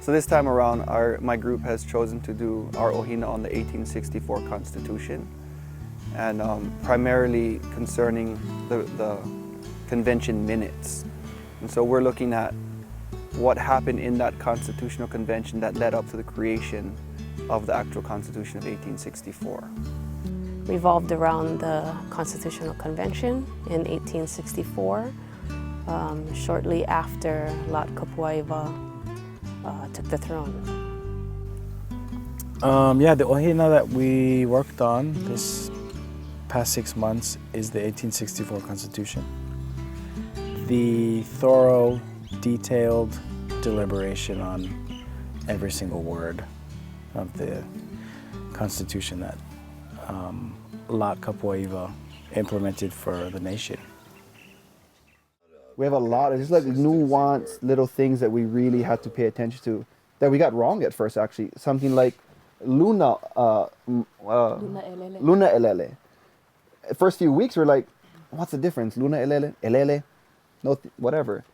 So this time around, my group has chosen to do our ʻOhina on the 1864 Constitution, and primarily concerning the convention minutes. And so we're looking at what happened in that constitutional convention that led up to the creation of the actual Constitution of 1864. Revolved around the Constitutional Convention in 1864, shortly after Lot Kapuaiwa took the throne. Yeah, the ʻOhina that we worked on this past 6 months is the 1864 Constitution. The thorough, detailed deliberation on every single word of the Constitution that Lot Kapuaiwa implemented for the nation. We have a lot of just like nuanced little things that we really had to pay attention to that we got wrong at first, actually. Something like Luna Elele. First few weeks we're like, what's the difference? Luna Elele? Elele? No, whatever.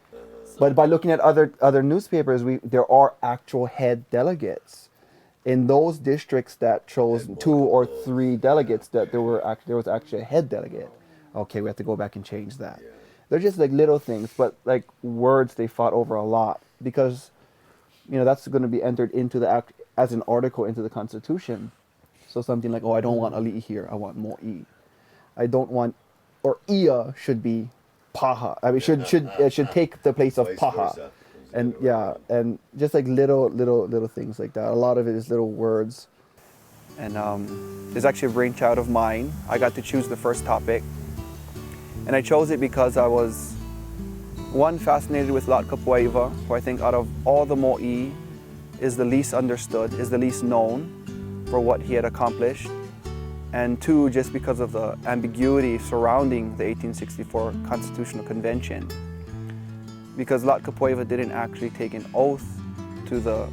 But by looking at other newspapers, there are actual head delegates. In those districts that chose 2 or 3 delegates, that there was actually a head delegate. Okay, we have to go back and change that. They're just like little things, but like words they fought over a lot, because that's going to be entered into the as an article into the Constitution. So something like, oh, I don't want ali'i here, I want more i. I don't want, or ia should be paha. I mean, it should take the place of paha. And yeah, and just like little things like that. A lot of it is little words. And there's actually a brainchild of mine. I got to choose the first topic. And I chose it because I was, one, fascinated with Lot Kapuaiwa, who I think out of all the mo'i is the least understood, is the least known for what he had accomplished. And 2, just because of the ambiguity surrounding the 1864 Constitutional Convention. Because Lot Kapuaiwa didn't actually take an oath to the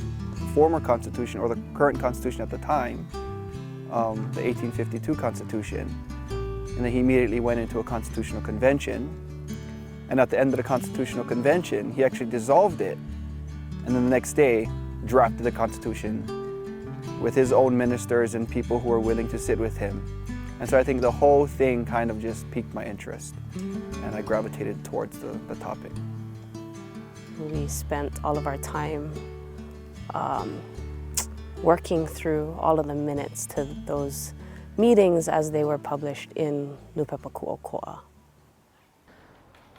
former Constitution, or the current Constitution at the time, the 1852 Constitution. And then he immediately went into a Constitutional Convention. And at the end of the Constitutional Convention, he actually dissolved it. And then the next day, drafted the Constitution with his own ministers and people who were willing to sit with him. And so I think the whole thing kind of just piqued my interest, and I gravitated towards the topic. We spent all of our time working through all of the minutes to those meetings as they were published in Nupepaku'oko'a.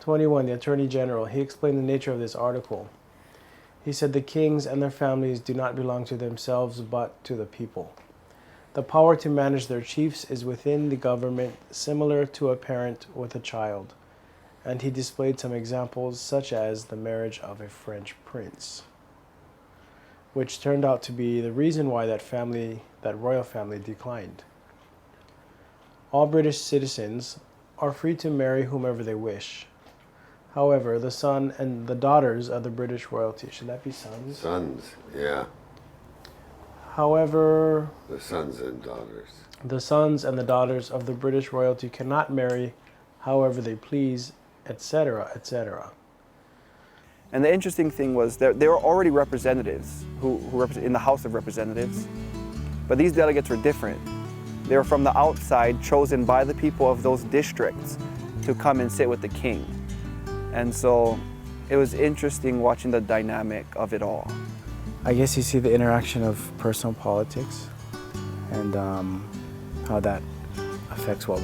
21, the Attorney General, he explained the nature of this article. He said the kings and their families do not belong to themselves but to the people. The power to manage their chiefs is within the government, similar to a parent with a child. And he displayed some examples, such as the marriage of a French prince, which turned out to be the reason why that royal family declined. All British citizens are free to marry whomever they wish. However, the son and the daughters of the British royalty, should that be sons? Sons, yeah. However, the sons and daughters. The sons and the daughters of the British royalty cannot marry however they please, etc., etc. And the interesting thing was there were already representatives who in the House of Representatives, but these delegates were different. They were from the outside, chosen by the people of those districts to come and sit with the king. And so it was interesting watching the dynamic of it all. I guess you see the interaction of personal politics and how that affects what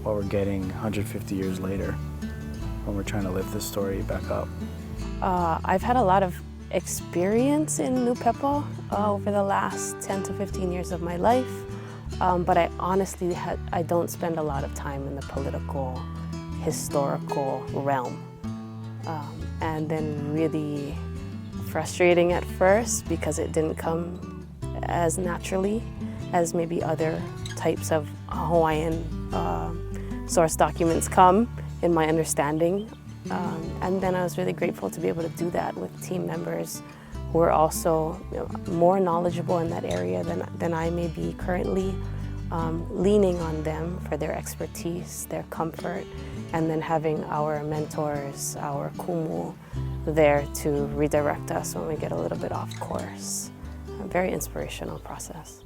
we're getting 150 years later when we're trying to lift the story back up. I've had a lot of experience in Nupepa over the last 10 to 15 years of my life, but I honestly I don't spend a lot of time in the political, historical realm. And then really frustrating at first because it didn't come as naturally as maybe other types of Hawaiian source documents come, in my understanding. And then I was really grateful to be able to do that with team members who are also more knowledgeable in that area than I may be currently, leaning on them for their expertise, their comfort, and then having our mentors, our kumu, there to redirect us when we get a little bit off course. A very inspirational process.